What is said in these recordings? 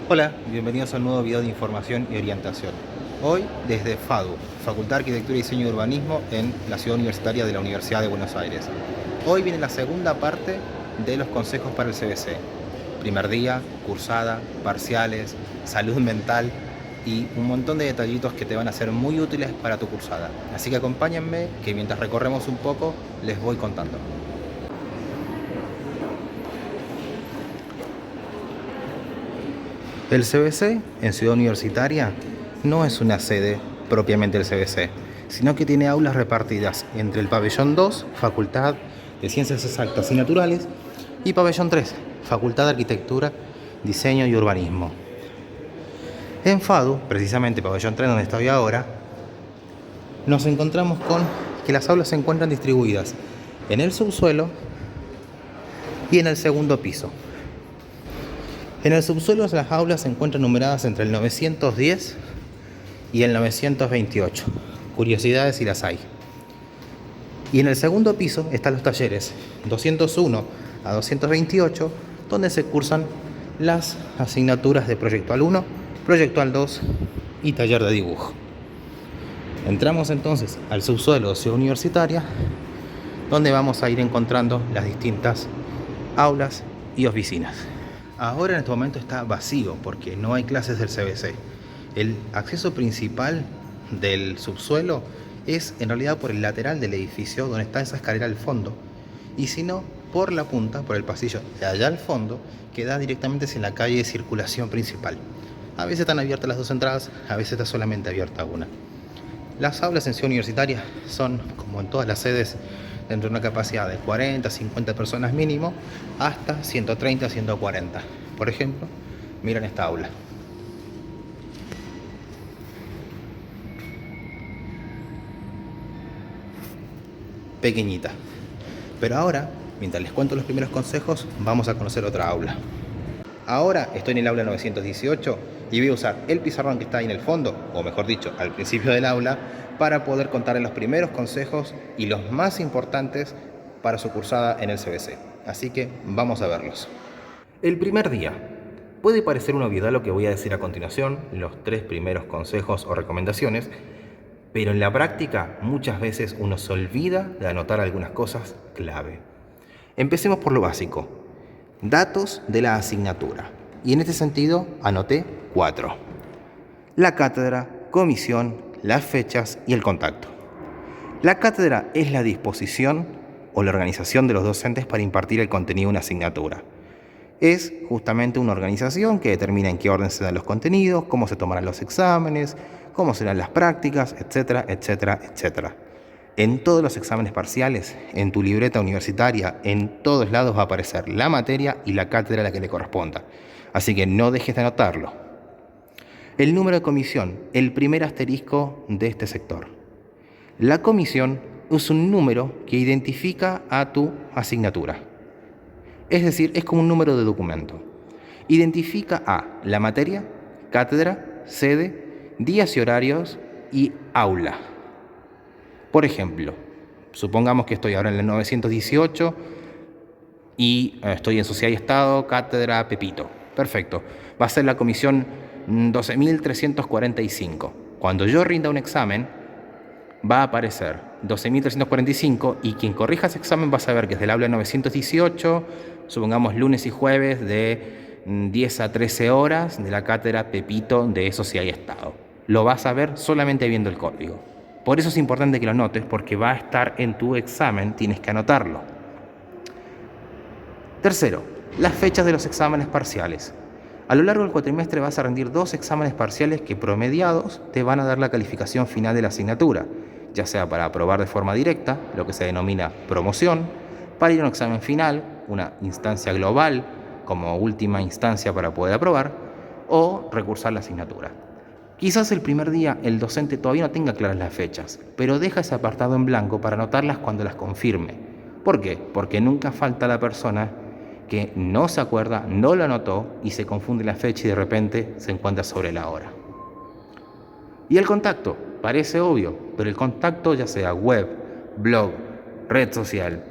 Hola, bienvenidos a un nuevo video de información y orientación. Hoy desde FADU, Facultad de Arquitectura y Diseño y Urbanismo en la Ciudad Universitaria de la Universidad de Buenos Aires. Hoy viene la segunda parte de los consejos para el CBC. Primer día, cursada, parciales, salud mental y un montón de detallitos que te van a ser muy útiles para tu cursada. Así que acompáñenme que mientras recorremos un poco les voy contando. El CBC en Ciudad Universitaria no es una sede propiamente del CBC, sino que tiene aulas repartidas entre el pabellón 2, Facultad de Ciencias Exactas y Naturales, y pabellón 3, Facultad de Arquitectura, Diseño y Urbanismo. En FADU, precisamente pabellón 3 donde estoy ahora, nos encontramos con que las aulas se encuentran distribuidas en el subsuelo y en el segundo piso. En el subsuelo las aulas se encuentran numeradas entre el 910 y el 928. Curiosidades si las hay. Y en el segundo piso están los talleres 201 a 228, donde se cursan las asignaturas de Proyectual 1, Proyectual 2 y taller de dibujo. Entramos entonces al subsuelo de Ciudad Universitaria, donde vamos a ir encontrando las distintas aulas y oficinas. Ahora en este momento está vacío porque no hay clases del CBC. El acceso principal del subsuelo es en realidad por el lateral del edificio donde está esa escalera al fondo, y si no, por la punta, por el pasillo de allá al fondo, que da directamente hacia la calle de circulación principal. A veces están abiertas las dos entradas, a veces está solamente abierta una. Las aulas en Ciudad Universitaria son, como en todas las sedes, dentro de una capacidad de 40, 50 personas mínimo, hasta 130, 140. Por ejemplo, miren esta aula. Pequeñita. Pero ahora, mientras les cuento los primeros consejos, vamos a conocer otra aula. Ahora estoy en el aula 918 y voy a usar el pizarrón que está ahí en el fondo, o mejor dicho, al principio del aula, para poder contarles los primeros consejos y los más importantes para su cursada en el CBC. Así que vamos a verlos. El primer día. Puede parecer una obviedad lo que voy a decir a continuación, los 3 primeros consejos o recomendaciones, pero en la práctica muchas veces uno se olvida de anotar algunas cosas clave. Empecemos por lo básico. Datos de la asignatura. Y en este sentido anoté 4. La cátedra, comisión, las fechas y el contacto. La cátedra es la disposición o la organización de los docentes para impartir el contenido de una asignatura. Es justamente una organización que determina en qué orden se dan los contenidos, cómo se tomarán los exámenes, cómo serán las prácticas, etcétera, etcétera, etcétera. En todos los exámenes parciales, en tu libreta universitaria, en todos lados va a aparecer la materia y la cátedra a la que le corresponda. Así que no dejes de anotarlo. El número de comisión, el primer asterisco de este sector. La comisión es un número que identifica a tu asignatura. Es decir, es como un número de documento. Identifica a la materia, cátedra, sede, días y horarios y aula. Por ejemplo, supongamos que estoy ahora en el 918 y estoy en Sociedad y Estado, cátedra Pepito. Perfecto. Va a ser la comisión 12.345. Cuando yo rinda un examen, va a aparecer 12.345 y quien corrija ese examen va a saber que es del aula 918, supongamos lunes y jueves de 10 a 13 horas de la cátedra Pepito de Sociedad y Estado. Lo vas a ver solamente viendo el código. Por eso es importante que lo anotes, porque va a estar en tu examen, tienes que anotarlo. Tercero, las fechas de los exámenes parciales. A lo largo del cuatrimestre vas a rendir 2 exámenes parciales que promediados te van a dar la calificación final de la asignatura, ya sea para aprobar de forma directa, lo que se denomina promoción, para ir a un examen final, una instancia global como última instancia para poder aprobar, o recursar la asignatura. Quizás el primer día el docente todavía no tenga claras las fechas, pero deja ese apartado en blanco para anotarlas cuando las confirme. ¿Por qué? Porque nunca falta la persona que no se acuerda, no lo anotó y se confunde la fecha y de repente se encuentra sobre la hora. Y el contacto, parece obvio, pero el contacto ya sea web, blog, red social,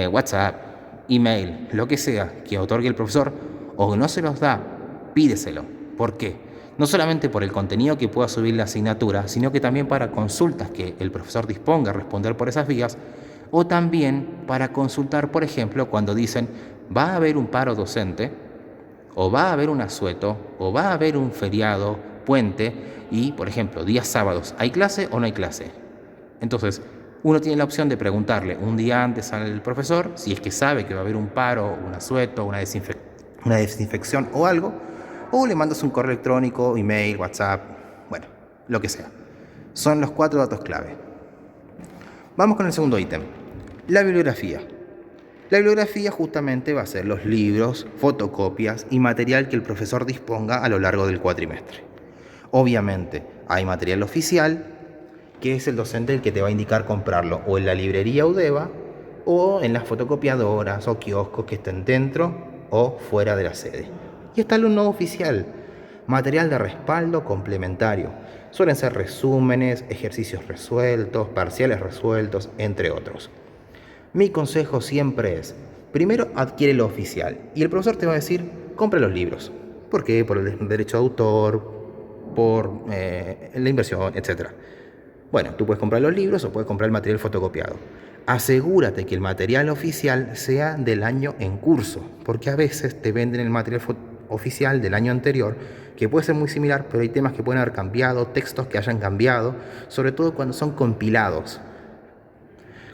WhatsApp, email, lo que sea que otorgue el profesor o no se los da, pídeselo, ¿Por qué? No solamente por el contenido que pueda subir la asignatura, sino que también para consultas que el profesor disponga a responder por esas vías, o también para consultar, por ejemplo, cuando dicen va a haber un paro docente, o va a haber un asueto, o va a haber un feriado, puente, y, por ejemplo, días sábados, ¿hay clase o no hay clase? Entonces, uno tiene la opción de preguntarle un día antes al profesor, si es que sabe que va a haber un paro, un asueto, una desinfección o algo, o le mandas un correo electrónico, email, WhatsApp, bueno, lo que sea. Son los 4 datos clave. Vamos con el segundo ítem, la bibliografía. La bibliografía justamente va a ser los libros, fotocopias y material que el profesor disponga a lo largo del cuatrimestre. Obviamente, hay material oficial, que es el docente el que te va a indicar comprarlo o en la librería UDEVA o en las fotocopiadoras o kioscos que estén dentro o fuera de la sede. Y está lo no oficial, material de respaldo complementario. Suelen ser resúmenes, ejercicios resueltos, parciales resueltos, entre otros. Mi consejo siempre es, primero adquiere lo oficial y el profesor te va a decir, compra los libros. ¿Por qué? Por el derecho de autor, por la inversión, etc. Bueno, tú puedes comprar los libros o puedes comprar el material fotocopiado. Asegúrate que el material oficial sea del año en curso, porque a veces te venden el material oficial del año anterior, que puede ser muy similar, pero hay temas que pueden haber cambiado, textos que hayan cambiado, sobre todo cuando son compilados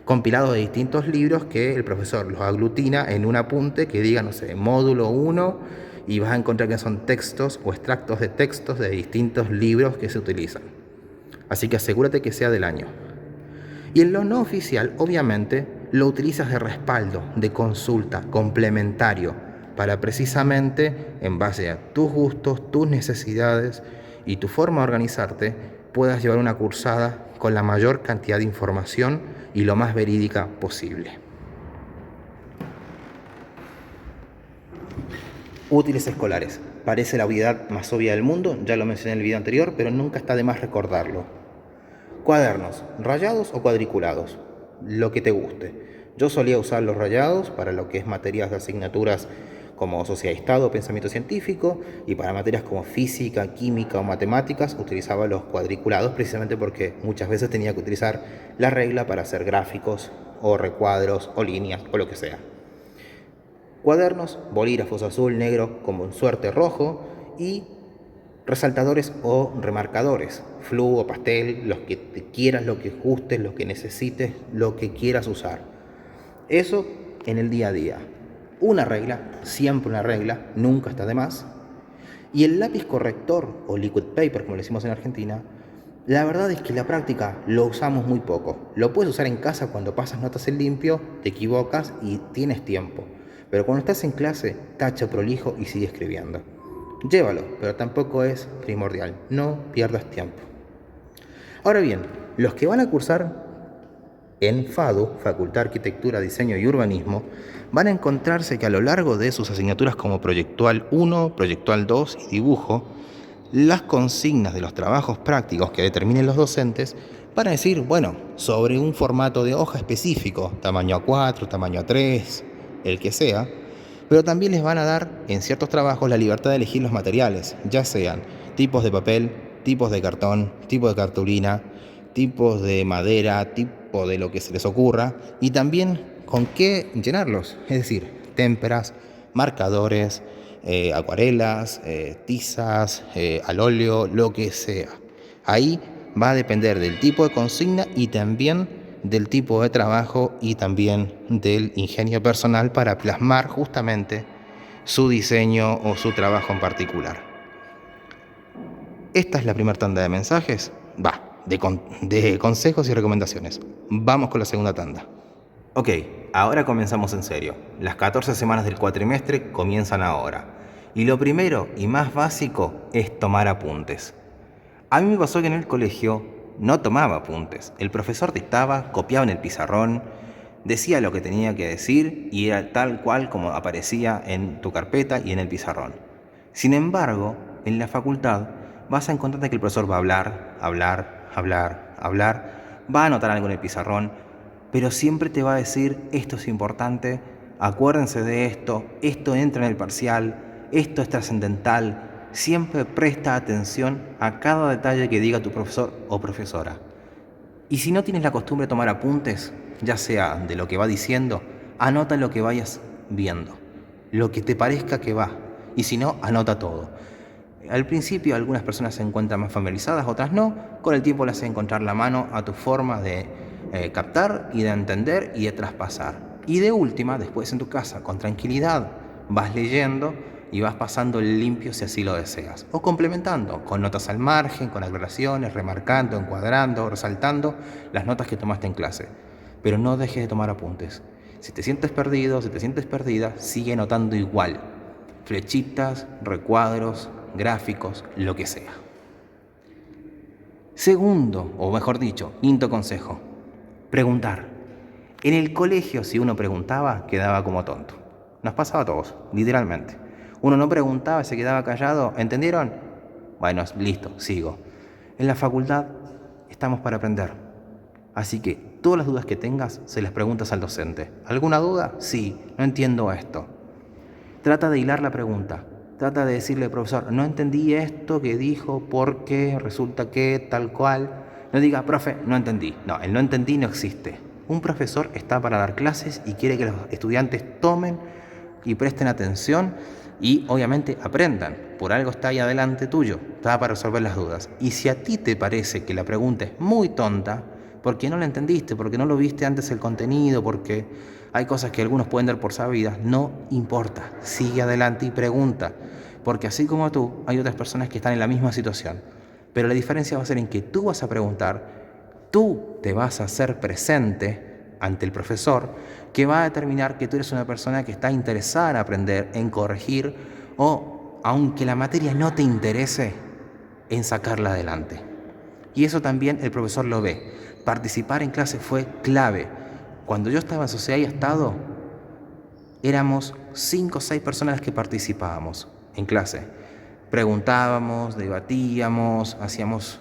de distintos libros que el profesor los aglutina en un apunte que diga, no sé, módulo 1, y vas a encontrar que son textos o extractos de textos de distintos libros que se utilizan. Así que asegúrate que sea del año. Y en lo no oficial, obviamente, lo utilizas de respaldo, de consulta, complementario, para precisamente, en base a tus gustos, tus necesidades y tu forma de organizarte, puedas llevar una cursada con la mayor cantidad de información y lo más verídica posible. Útiles escolares. Parece la obviedad más obvia del mundo, ya lo mencioné en el video anterior, pero nunca está de más recordarlo. Cuadernos, rayados o cuadriculados, lo que te guste. Yo solía usar los rayados para lo que es materias de asignaturas como sociedad y Estado o pensamiento científico, y para materias como física, química o matemáticas utilizaba los cuadriculados precisamente porque muchas veces tenía que utilizar la regla para hacer gráficos o recuadros o líneas o lo que sea. Cuadernos, bolígrafos azul, negro, como en suerte rojo, y resaltadores o remarcadores, flu o pastel, los que te quieras, lo que gustes, lo que necesites, lo que quieras usar. Eso en el día a día. Una regla, siempre una regla, nunca está de más. Y el lápiz corrector o liquid paper, como le decimos en Argentina, la verdad es que en la práctica lo usamos muy poco. Lo puedes usar en casa cuando pasas notas en limpio, te equivocas y tienes tiempo. Pero cuando estás en clase, tacha prolijo y sigue escribiendo. Llévalo, pero tampoco es primordial. No pierdas tiempo. Ahora bien, los que van a cursar en FADU, Facultad de Arquitectura, Diseño y Urbanismo, van a encontrarse que a lo largo de sus asignaturas como Proyectual 1, Proyectual 2 y Dibujo, las consignas de los trabajos prácticos que determinen los docentes van a decir, bueno, sobre un formato de hoja específico, tamaño A4, tamaño A3, el que sea, pero también les van a dar en ciertos trabajos la libertad de elegir los materiales, ya sean tipos de papel, tipos de cartón, tipos de cartulina, tipos de madera, tipo de lo que se les ocurra, y también con qué llenarlos, es decir, témperas, marcadores, acuarelas, tizas, al óleo, lo que sea. Ahí va a depender del tipo de consigna y también del tipo de trabajo y también del ingenio personal para plasmar justamente su diseño o su trabajo en particular. Esta es la primera tanda de mensajes, de consejos y recomendaciones. Vamos con la segunda tanda. Ok, ahora comenzamos en serio. Las 14 semanas del cuatrimestre comienzan ahora. Y lo primero y más básico es tomar apuntes. A mí me pasó que en el colegio no tomaba apuntes. El profesor dictaba, copiaba en el pizarrón, decía lo que tenía que decir y era tal cual como aparecía en tu carpeta y en el pizarrón. Sin embargo, en la facultad vas a encontrarte que el profesor va a hablar, va a anotar algo en el pizarrón, pero siempre te va a decir, esto es importante, acuérdense de esto, esto entra en el parcial, esto es trascendental. Siempre presta atención a cada detalle que diga tu profesor o profesora. Y si no tienes la costumbre de tomar apuntes, ya sea de lo que va diciendo, anota lo que vayas viendo, lo que te parezca que va. Y si no, anota todo. Al principio algunas personas se encuentran más familiarizadas, otras no. Con el tiempo les hace encontrar la mano a tu forma de captar y de entender y de traspasar. Y de última, después en tu casa, con tranquilidad, vas leyendo y vas pasando limpio si así lo deseas. O complementando, con notas al margen, con aclaraciones, remarcando, encuadrando, resaltando las notas que tomaste en clase. Pero no dejes de tomar apuntes. Si te sientes perdido, si te sientes perdida, sigue anotando igual. Flechitas, recuadros, gráficos, lo que sea. Segundo, o mejor dicho, quinto consejo, preguntar. En el colegio, si uno preguntaba, quedaba como tonto. Nos pasaba a todos, literalmente. Uno no preguntaba, se quedaba callado. ¿Entendieron? Bueno, listo, sigo. En la facultad estamos para aprender. Así que todas las dudas que tengas, se las preguntas al docente. ¿Alguna duda? Sí, no entiendo esto. Trata de hilar la pregunta. Trata de decirle, profesor, no entendí esto que dijo porque resulta que tal cual. No diga, profe, no entendí. No, el no entendí no existe. Un profesor está para dar clases y quiere que los estudiantes tomen y presten atención y obviamente aprendan. Por algo está ahí adelante tuyo, está para resolver las dudas. Y si a ti te parece que la pregunta es muy tonta, porque no la entendiste, porque no lo viste antes el contenido, porque hay cosas que algunos pueden dar por sabidas, no importa, sigue adelante y pregunta, porque así como tú, hay otras personas que están en la misma situación, pero la diferencia va a ser en que tú vas a preguntar, tú te vas a hacer presente ante el profesor, que va a determinar que tú eres una persona que está interesada en aprender, en corregir, o aunque la materia no te interese, en sacarla adelante. Y eso también el profesor lo ve. Participar en clase fue clave. Cuando yo estaba en Sociedad y Estado, éramos 5 o 6 personas las que participábamos en clase. Preguntábamos, debatíamos, hacíamos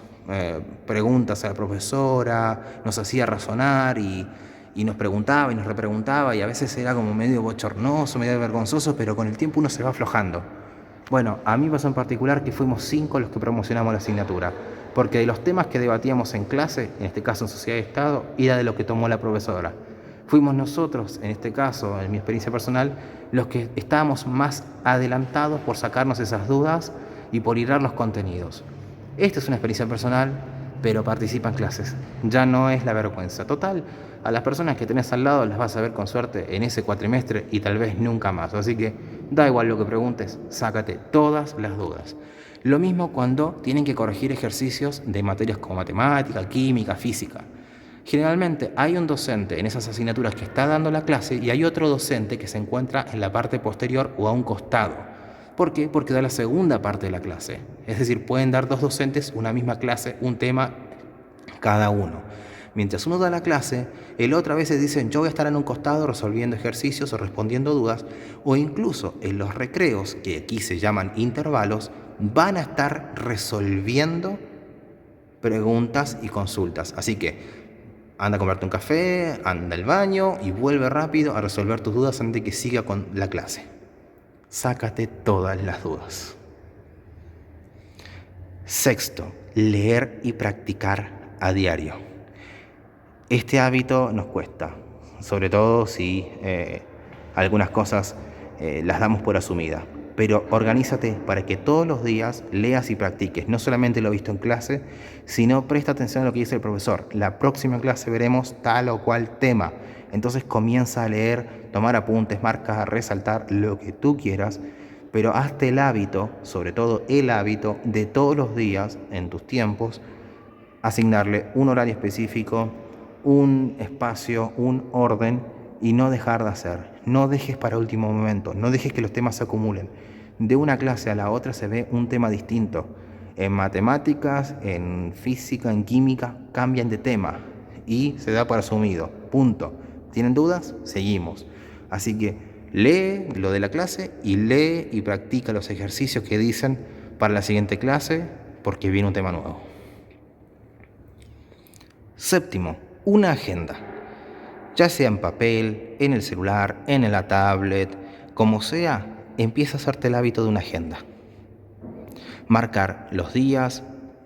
preguntas a la profesora, nos hacía razonar y nos preguntaba y nos repreguntaba y a veces era como medio bochornoso, medio vergonzoso, pero con el tiempo uno se va aflojando. Bueno, a mí pasó en particular que fuimos 5 los que promocionamos la asignatura, porque de los temas que debatíamos en clase, en este caso en Sociedad y Estado, era de lo que tomó la profesora. Fuimos nosotros, en este caso, en mi experiencia personal, los que estábamos más adelantados por sacarnos esas dudas y por hilar los contenidos. Esta es una experiencia personal, pero participa en clases. Ya no es la vergüenza. Total, a las personas que tenés al lado las vas a ver con suerte en ese cuatrimestre y tal vez nunca más. Así que da igual lo que preguntes, sácate todas las dudas. Lo mismo cuando tienen que corregir ejercicios de materias como matemática, química, física. Generalmente hay un docente en esas asignaturas que está dando la clase y hay otro docente que se encuentra en la parte posterior o a un costado. ¿Por qué? Porque da la segunda parte de la clase. Es decir, pueden dar 2 docentes una misma clase, un tema cada uno. Mientras uno da la clase, el otro a veces dice, yo voy a estar en un costado resolviendo ejercicios o respondiendo dudas, o incluso en los recreos, que aquí se llaman intervalos, van a estar resolviendo preguntas y consultas. Así que anda a comprarte un café, anda al baño y vuelve rápido a resolver tus dudas antes de que siga con la clase. Sácate todas las dudas. Sexto, leer y practicar a diario. Este hábito nos cuesta, sobre todo si algunas cosas las damos por asumidas. Pero organízate para que todos los días leas y practiques. No solamente lo visto en clase, sino presta atención a lo que dice el profesor. La próxima clase veremos tal o cual tema. Entonces comienza a leer, tomar apuntes, marcar, resaltar lo que tú quieras, pero hazte el hábito, sobre todo el hábito, de todos los días, en tus tiempos, asignarle un horario específico, un espacio, un orden y no dejar de hacer. No dejes para último momento, no dejes que los temas se acumulen. De una clase a la otra se ve un tema distinto. En matemáticas, en física, en química, cambian de tema y se da por asumido. Punto. ¿Tienen dudas? Seguimos. Así que lee lo de la clase y lee y practica los ejercicios que dicen para la siguiente clase porque viene un tema nuevo. Séptimo, una agenda. Ya sea en papel, en el celular, en la tablet, como sea, empieza a hacerte el hábito de una agenda. Marcar los días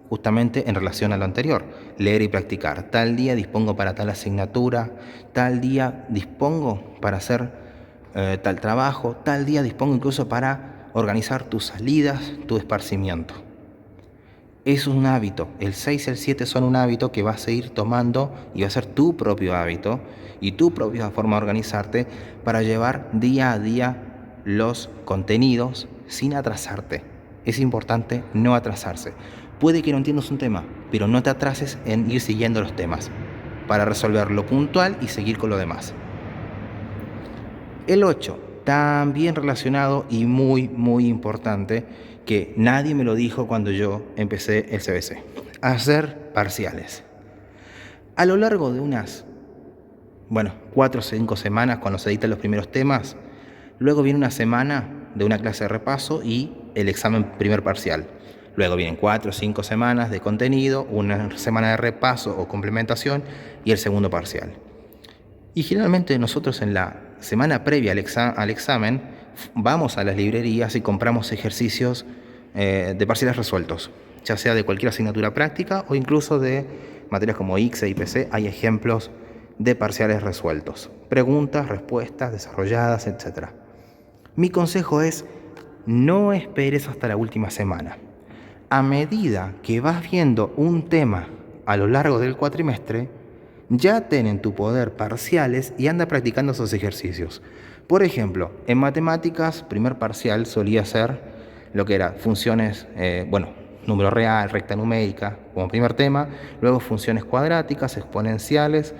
justamente en relación a lo anterior. Leer y practicar. Tal día dispongo para tal asignatura, tal día dispongo para hacer tal trabajo, tal día dispongo incluso para organizar tus salidas, tu esparcimiento. Es un hábito. El 6 y el 7 son un hábito que vas a ir tomando y va a ser tu propio hábito y tu propia forma de organizarte para llevar día a día los contenidos sin atrasarte. Es importante no atrasarse. Puede que no entiendas un tema, pero no te atrases en ir siguiendo los temas para resolver lo puntual y seguir con lo demás. El 8, también relacionado y muy importante, que nadie me lo dijo cuando yo empecé el CBC. Hacer parciales. A lo largo de unas 4 o 5 semanas, cuando se editan los primeros temas, luego viene una semana de una clase de repaso y el examen primer parcial. Luego vienen 4 o 5 semanas de contenido, una semana de repaso o complementación y el segundo parcial. Y generalmente nosotros en la semana previa al examen vamos a las librerías y compramos ejercicios de parciales resueltos, ya sea de cualquier asignatura práctica o incluso de materias como ICSE y IPC. Hay ejemplos de parciales resueltos, preguntas, respuestas desarrolladas, etc. Mi consejo es: no esperes hasta la última semana. A medida que vas viendo un tema a lo largo del cuatrimestre, ya ten en tu poder parciales y anda practicando esos ejercicios. Por ejemplo, en matemáticas, primer parcial solía ser lo que era funciones, número real, recta numérica como primer tema, luego funciones cuadráticas, exponenciales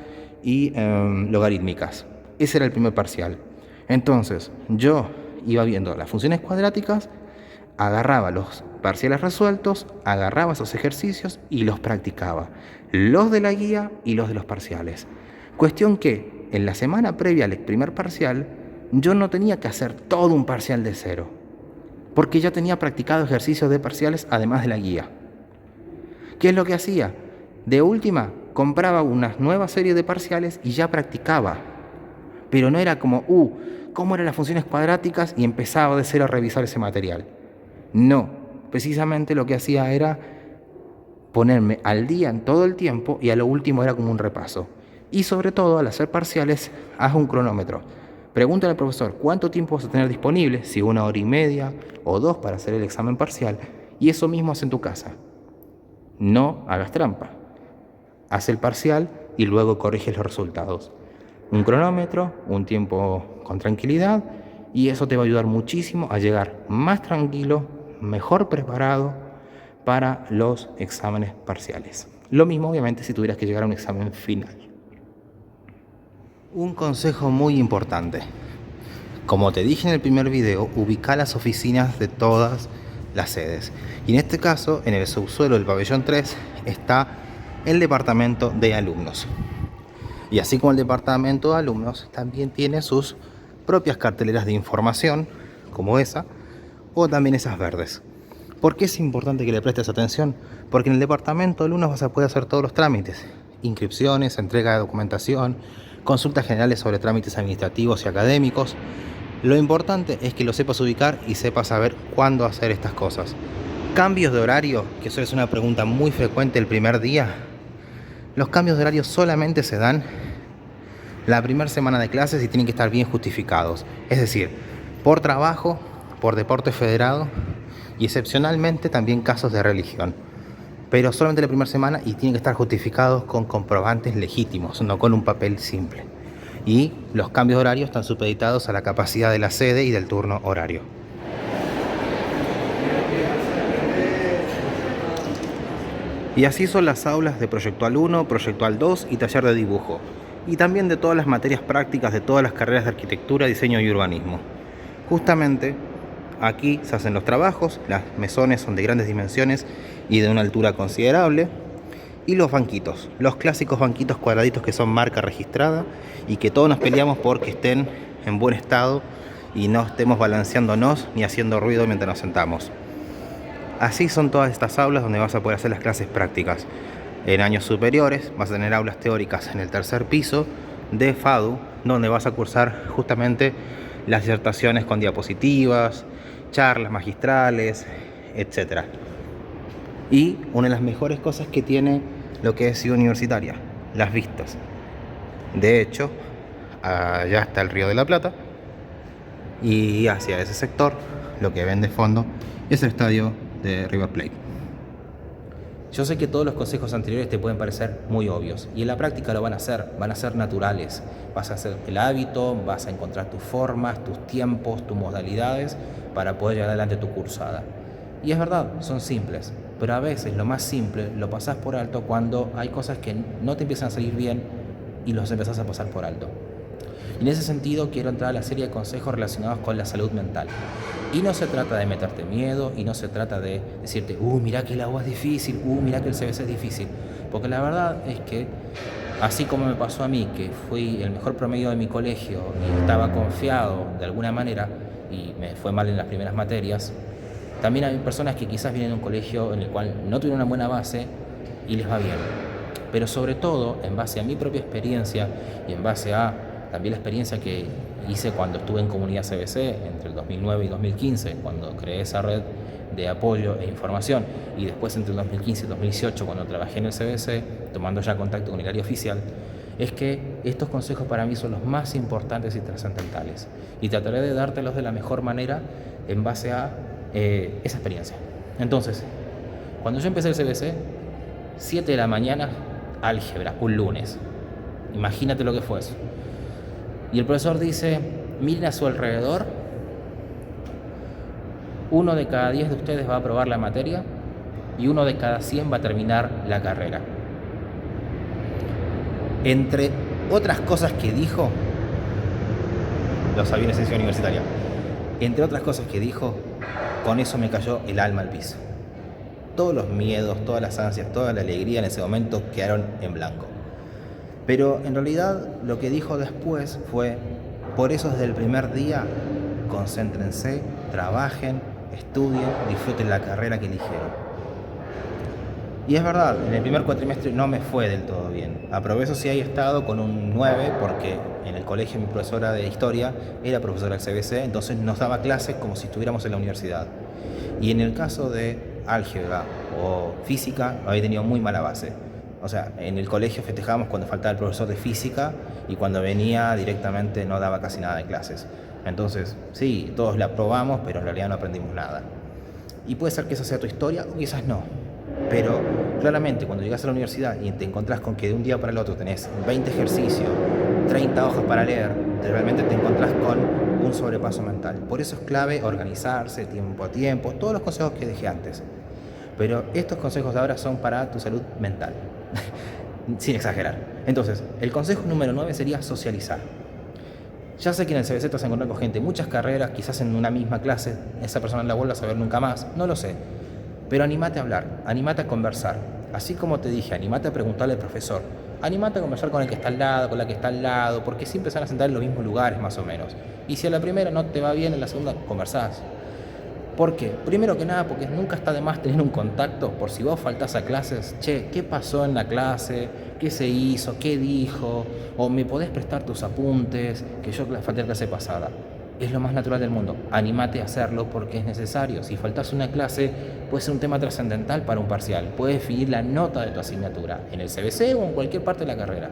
y logarítmicas. Ese era el primer parcial. Entonces, yo iba viendo las funciones cuadráticas, agarraba los parciales resueltos, agarraba esos ejercicios y los practicaba. Los de la guía y los de los parciales. Cuestión que en la semana previa al primer parcial yo no tenía que hacer todo un parcial de cero, porque ya tenía practicado ejercicios de parciales además de la guía. ¿Qué es lo que hacía? De última, compraba una nueva serie de parciales y ya practicaba. Pero no era como, ¿cómo eran las funciones cuadráticas? Y empezaba de cero a revisar ese material. No, precisamente lo que hacía era ponerme al día en todo el tiempo y a lo último era como un repaso. Y sobre todo, al hacer parciales, haz un cronómetro. Pregúntale al profesor cuánto tiempo vas a tener disponible, si 1 hora y media o 2 para hacer el examen parcial, y eso mismo haz en tu casa. No hagas trampa. Haz el parcial y luego corriges los resultados. Un cronómetro, un tiempo con tranquilidad, y eso te va a ayudar muchísimo a llegar más tranquilo, mejor preparado para los exámenes parciales. Lo mismo, obviamente, si tuvieras que llegar a un examen final. Un consejo muy importante. Como te dije en el primer video, ubica las oficinas de todas las sedes. Y en este caso, en el subsuelo del pabellón 3, está el departamento de alumnos. Y así como el departamento de alumnos, también tiene sus propias carteleras de información, como esa, o también esas verdes. ¿Por qué es importante que le prestes atención? Porque en el departamento de alumnos vas a poder hacer todos los trámites: inscripciones, entrega de documentación, consultas generales sobre trámites administrativos y académicos. Lo importante es que lo sepas ubicar y sepas saber cuándo hacer estas cosas. Cambios de horario, que eso es una pregunta muy frecuente el primer día. Los cambios de horario solamente se dan la primera semana de clases y tienen que estar bien justificados. Es decir, por trabajo, por deporte federado y excepcionalmente también casos de religión. Pero solamente la primera semana y tienen que estar justificados con comprobantes legítimos, no con un papel simple. Y los cambios de horario están supeditados a la capacidad de la sede y del turno horario. Y así son las aulas de Proyectual 1, Proyectual 2 y taller de dibujo. Y también de todas las materias prácticas de todas las carreras de arquitectura, diseño y urbanismo. Justamente aquí se hacen los trabajos, las mesones son de grandes dimensiones y de una altura considerable. Y los banquitos, los clásicos banquitos cuadraditos que son marca registrada y que todos nos peleamos porque estén en buen estado y no estemos balanceándonos ni haciendo ruido mientras nos sentamos. Así son todas estas aulas donde vas a poder hacer las clases prácticas. En años superiores vas a tener aulas teóricas en el tercer piso de FADU, donde vas a cursar justamente las disertaciones con diapositivas, charlas magistrales, etc. Y una de las mejores cosas que tiene lo que es Ciudad Universitaria, las vistas. De hecho, allá está el Río de la Plata y hacia ese sector lo que ven de fondo es el estadio de River Plate. Yo sé que todos los consejos anteriores te pueden parecer muy obvios y en la práctica lo van a ser naturales. Vas a hacer el hábito, vas a encontrar tus formas, tus tiempos, tus modalidades para poder llevar adelante tu cursada. Y es verdad, son simples, pero a veces lo más simple lo pasás por alto cuando hay cosas que no te empiezan a salir bien y los empezás a pasar por alto. En ese sentido quiero entrar a la serie de consejos relacionados con la salud mental. Y no se trata de meterte miedo y no se trata de decirte, mirá que el agua es difícil, mirá que el CBC es difícil. Porque la verdad es que, así como me pasó a mí, que fui el mejor promedio de mi colegio y estaba confiado de alguna manera y me fue mal en las primeras materias, también hay personas que quizás vienen de un colegio en el cual no tuvieron una buena base y les va bien. Pero sobre todo, en base a mi propia experiencia y en base a también la experiencia que hice cuando estuve en Comunidad CBC entre el 2009 y 2015, cuando creé esa red de apoyo e información, y después entre el 2015 y 2018, cuando trabajé en el CBC, tomando ya contacto con el área oficial, es que estos consejos para mí son los más importantes y trascendentales. Y trataré de dártelos de la mejor manera en base a esa experiencia. Entonces, cuando yo empecé el CBC, 7 de la mañana, álgebra, un lunes. Imagínate lo que fue eso. Y el profesor dice, miren a su alrededor, 1 de cada 10 de ustedes va a aprobar la materia y 1 de cada 100 va a terminar la carrera. Entre otras cosas que dijo, los aviones en Ciudad Universitaria, entre otras cosas que dijo, con eso me cayó el alma al piso. Todos los miedos, todas las ansias, toda la alegría en ese momento quedaron en blanco. Pero en realidad lo que dijo después fue, por eso desde el primer día, concéntrense, trabajen, estudien, disfruten la carrera que eligieron. Y es verdad, en el primer cuatrimestre no me fue del todo bien. Aprobé eso sí he estado con un 9 porque en el colegio mi profesora de historia era profesora del CBC, entonces nos daba clases como si estuviéramos en la universidad. Y en el caso de álgebra o física había tenido muy mala base. O sea, en el colegio festejábamos cuando faltaba el profesor de física y cuando venía directamente no daba casi nada de clases. Entonces, sí, todos la aprobamos, pero en realidad no aprendimos nada. Y puede ser que esa sea tu historia o quizás no. Pero claramente cuando llegas a la universidad y te encontrás con que de un día para el otro tenés 20 ejercicios, 30 hojas para leer, realmente te encontrás con un sobrepaso mental. Por eso es clave organizarse tiempo a tiempo, todos los consejos que dejé antes. Pero estos consejos de ahora son para tu salud mental, sin exagerar. Entonces, el consejo número 9 sería socializar. Ya sé que en el CBC te vas a encontrar con gente, muchas carreras, quizás en una misma clase, esa persona no la vuelvas a ver nunca más, no lo sé. Pero animate a hablar, animate a conversar. Así como te dije, animate a preguntarle al profesor, animate a conversar con el que está al lado, con la que está al lado, porque siempre se van a sentar en los mismos lugares más o menos. Y si a la primera no te va bien, en la segunda conversás. ¿Por qué? Primero que nada, porque nunca está de más tener un contacto por si vos faltás a clases. Che, ¿qué pasó en la clase? ¿Qué se hizo? ¿Qué dijo? O me podés prestar tus apuntes, que yo falté la clase pasada. Es lo más natural del mundo. Anímate a hacerlo porque es necesario. Si faltás una clase, puede ser un tema trascendental para un parcial. Puede definir la nota de tu asignatura, en el CBC o en cualquier parte de la carrera.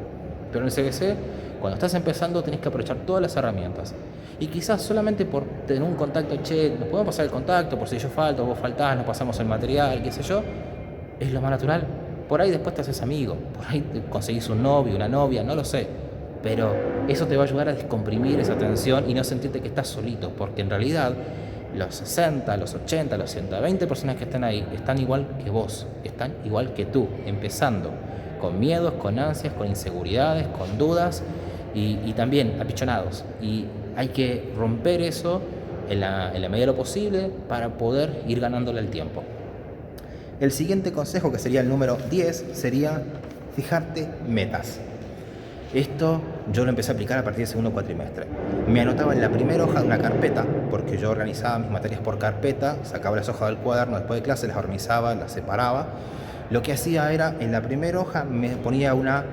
Pero en el CBC, cuando estás empezando, tenés que aprovechar todas las herramientas. Y quizás solamente por tener un contacto, che, nos podemos pasar el contacto, por si yo falto, vos faltás, nos pasamos el material, qué sé yo, es lo más natural. Por ahí después te haces amigo, por ahí te conseguís un novio, una novia, no lo sé. Pero eso te va a ayudar a descomprimir esa tensión y no sentirte que estás solito, porque en realidad los 60, los 80, los 120 personas que están ahí están igual que vos, están igual que tú, empezando, con miedos, con ansias, con inseguridades, con dudas y también apichonados. Y hay que romper eso en la medida de lo posible para poder ir ganándole el tiempo. El siguiente consejo, que sería el número 10, sería fijarte metas. Esto yo lo empecé a aplicar a partir del segundo cuatrimestre. Me anotaba en la primera hoja de una carpeta, porque yo organizaba mis materias por carpeta, sacaba las hojas del cuaderno después de clase, las organizaba, las separaba. Lo que hacía era, en la primera hoja me ponía una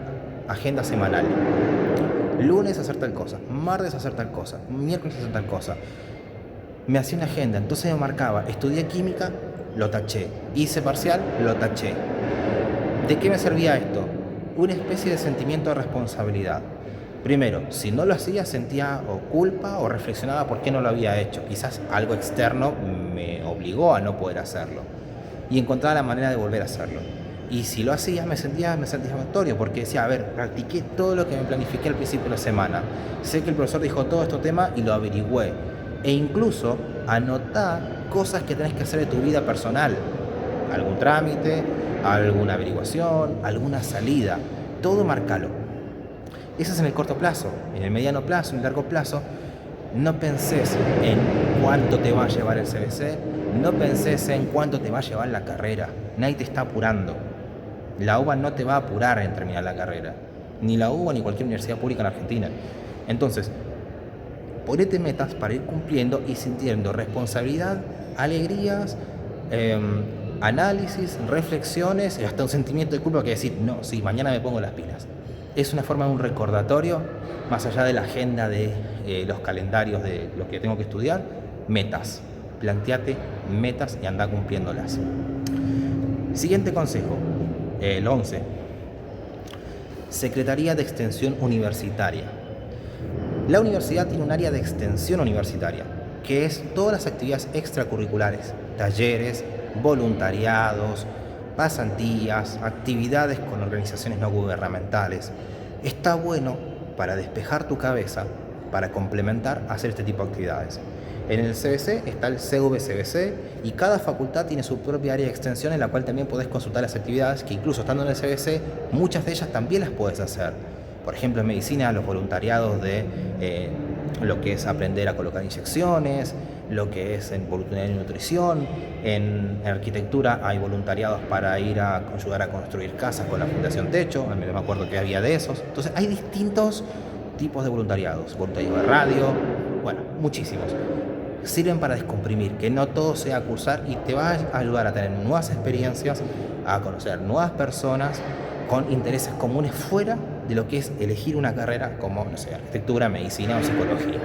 agenda semanal. Lunes hacer tal cosa, martes hacer tal cosa, miércoles hacer tal cosa. me hacía una agenda, entonces me marcaba, estudié química, lo taché, hice parcial, lo taché. ¿De qué me servía esto? Una especie de sentimiento de responsabilidad. Primero, si no lo hacía, sentía o culpa o reflexionaba por qué no lo había hecho. Quizás algo externo me obligó a no poder hacerlo. Y encontraba la manera de volver a hacerlo. Y si lo hacía, me sentía satisfactorio, porque decía, a ver, practiqué todo lo que me planifiqué al principio de la semana. Sé que el profesor dijo todo este tema y lo averigüé. E incluso anotá cosas que tenés que hacer de tu vida personal. Algún trámite, alguna averiguación, alguna salida. Todo marcalo. Eso es en el corto plazo. En el mediano plazo, en el largo plazo, no pensés en cuánto te va a llevar el CBC, no pensés en cuánto te va a llevar la carrera. Nadie te está apurando. La UBA no te va a apurar en terminar la carrera. Ni la UBA ni cualquier universidad pública en Argentina. Entonces, ponete metas para ir cumpliendo y sintiendo responsabilidad, alegrías, análisis, reflexiones y hasta un sentimiento de culpa que decir, no, sí, mañana me pongo las pilas. Es una forma de un recordatorio, más allá de la agenda de los calendarios de lo que tengo que estudiar, metas. Planteate metas y anda cumpliéndolas. Siguiente consejo, el 11. Secretaría de Extensión Universitaria. La universidad tiene un área de extensión universitaria, que es todas las actividades extracurriculares, talleres, voluntariados, pasantías, actividades con organizaciones no gubernamentales. Está bueno para despejar tu cabeza, para complementar, hacer este tipo de actividades. En el CBC está el CVCBC y cada facultad tiene su propia área de extensión en la cual también podés consultar las actividades que incluso estando en el CBC, muchas de ellas también las puedes hacer. Por ejemplo, en medicina, los voluntariados de lo que es aprender a colocar inyecciones, lo que es en voluntariado y nutrición. En arquitectura hay voluntariados para ir a ayudar a construir casas con la Fundación Techo, a mí no me acuerdo que había de esos. Entonces hay distintos tipos de voluntariados, voluntariado de radio, bueno, muchísimos. Sirven para descomprimir, que no todo sea cursar y te va a ayudar a tener nuevas experiencias, a conocer nuevas personas con intereses comunes fuera de lo que es elegir una carrera como, no sé, arquitectura, medicina o psicología.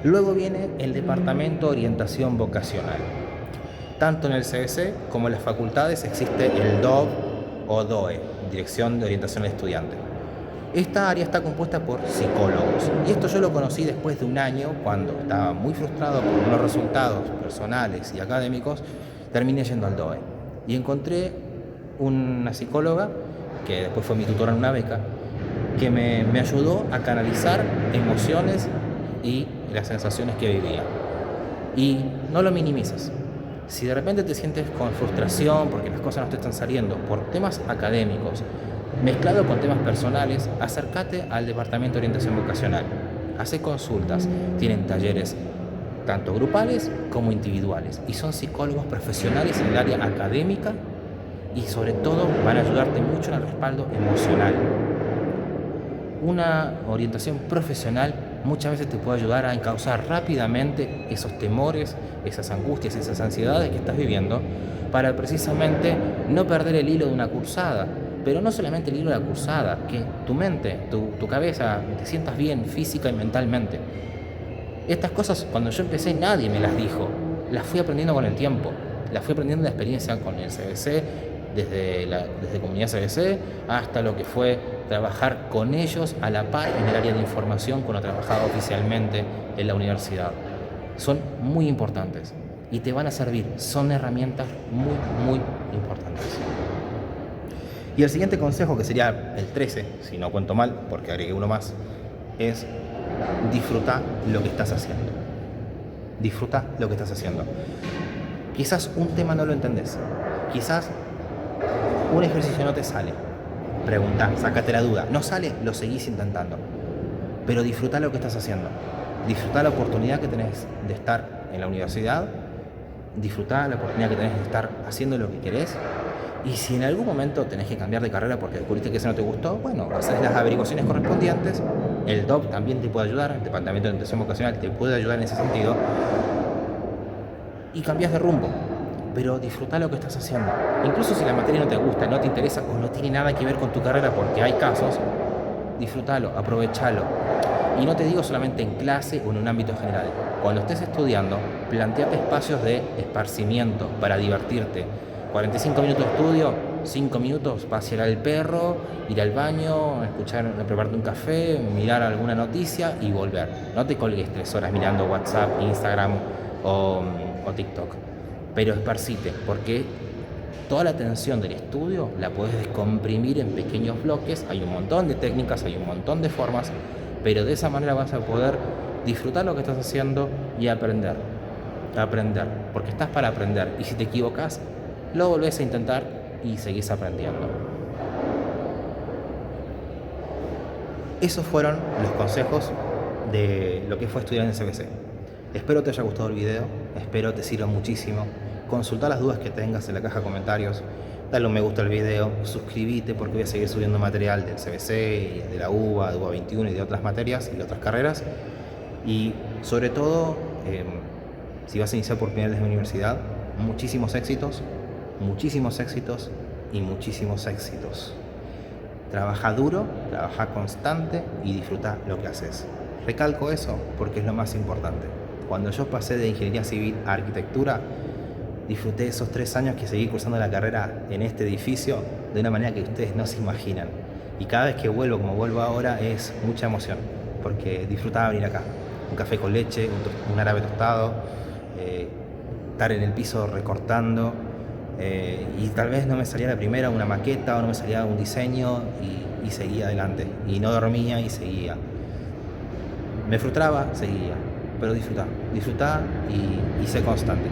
Luego viene el Departamento de Orientación Vocacional. Tanto en el CBC como en las facultades existe el DOV o DOE, Dirección de Orientación al Estudiante. Esta área está compuesta por psicólogos. Y esto yo lo conocí después de un año, cuando estaba muy frustrado por unos resultados personales y académicos, terminé yendo al DOE. Y encontré una psicóloga, que después fue mi tutora en una beca, que me ayudó a canalizar emociones y las sensaciones que vivía. Y no lo minimices. Si de repente te sientes con frustración porque las cosas no te están saliendo por temas académicos, mezclado con temas personales, acércate al Departamento de Orientación Vocacional. Hace consultas, tienen talleres tanto grupales como individuales y son psicólogos profesionales en el área académica y sobre todo van a ayudarte mucho en el respaldo emocional. Una orientación profesional muchas veces te puede ayudar a encauzar rápidamente esos temores, esas angustias, esas ansiedades que estás viviendo para precisamente no perder el hilo de una cursada. Pero no solamente el hilo de la cursada, que tu mente, tu cabeza, te sientas bien física y mentalmente. Estas cosas cuando yo empecé nadie me las dijo, las fui aprendiendo con el tiempo, las fui aprendiendo de la experiencia con el CBC, desde Comunidad CBC hasta lo que fue trabajar con ellos a la par en el área de información cuando trabajaba oficialmente en la universidad. Son muy importantes y te van a servir, son herramientas muy, muy importantes. Y el siguiente consejo, que sería el 13, si no cuento mal, porque agregué uno más, es disfrutar lo que estás haciendo. Disfruta lo que estás haciendo. Quizás un tema no lo entendés, quizás un ejercicio no te sale. Preguntá, sácate la duda. No sale, lo seguís intentando. Pero disfruta lo que estás haciendo. Disfruta la oportunidad que tenés de estar en la universidad. Disfruta la oportunidad que tenés de estar haciendo lo que querés. Y si en algún momento tenés que cambiar de carrera porque descubriste que eso no te gustó, bueno, haces las averiguaciones correspondientes. El DOC también te puede ayudar, el Departamento de Orientación Vocacional te puede ayudar en ese sentido. Y cambias de rumbo. Pero disfruta lo que estás haciendo. Incluso si la materia no te gusta, no te interesa o no tiene nada que ver con tu carrera, porque hay casos, disfrútalo, aprovechalo. Y no te digo solamente en clase o en un ámbito general. Cuando estés estudiando, planteate espacios de esparcimiento para divertirte. 45 minutos de estudio, 5 minutos pasear al perro, ir al baño, prepararte un café, mirar alguna noticia y volver. No te colgues 3 horas mirando WhatsApp, Instagram o TikTok. Pero esparcite, porque toda la atención del estudio la puedes descomprimir en pequeños bloques. Hay un montón de técnicas, hay un montón de formas, pero de esa manera vas a poder disfrutar lo que estás haciendo y aprender, porque estás para aprender, y si te equivocas, lo volvés a intentar y seguís aprendiendo. Esos fueron los consejos de lo que fue estudiar en el CBC. Espero te haya gustado el video, espero te sirva muchísimo. Consulta las dudas que tengas en la caja de comentarios, dale un me gusta al video, suscríbete porque voy a seguir subiendo material del CBC, de la UBA, de UBA 21 y de otras materias y de otras carreras. Y sobre todo, si vas a iniciar por primera vez en la universidad, muchísimos éxitos y muchísimos éxitos. Trabaja duro, trabaja constante y disfruta lo que haces. Recalco eso porque es lo más importante. Cuando yo pasé de ingeniería civil a arquitectura, disfruté esos 3 años que seguí cursando la carrera en este edificio de una manera que ustedes no se imaginan. Y cada vez que vuelvo, como vuelvo ahora, es mucha emoción, porque disfrutaba venir acá. Un café con leche, un árabe tostado, estar en el piso recortando, y tal vez no me salía la primera una maqueta o no me salía un diseño y seguía adelante. Y no dormía y seguía. Me frustraba, seguía, pero disfrutá y sé constante.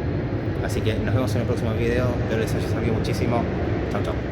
Así que nos vemos en el próximo video, espero les haya servido muchísimo. Chao, chao.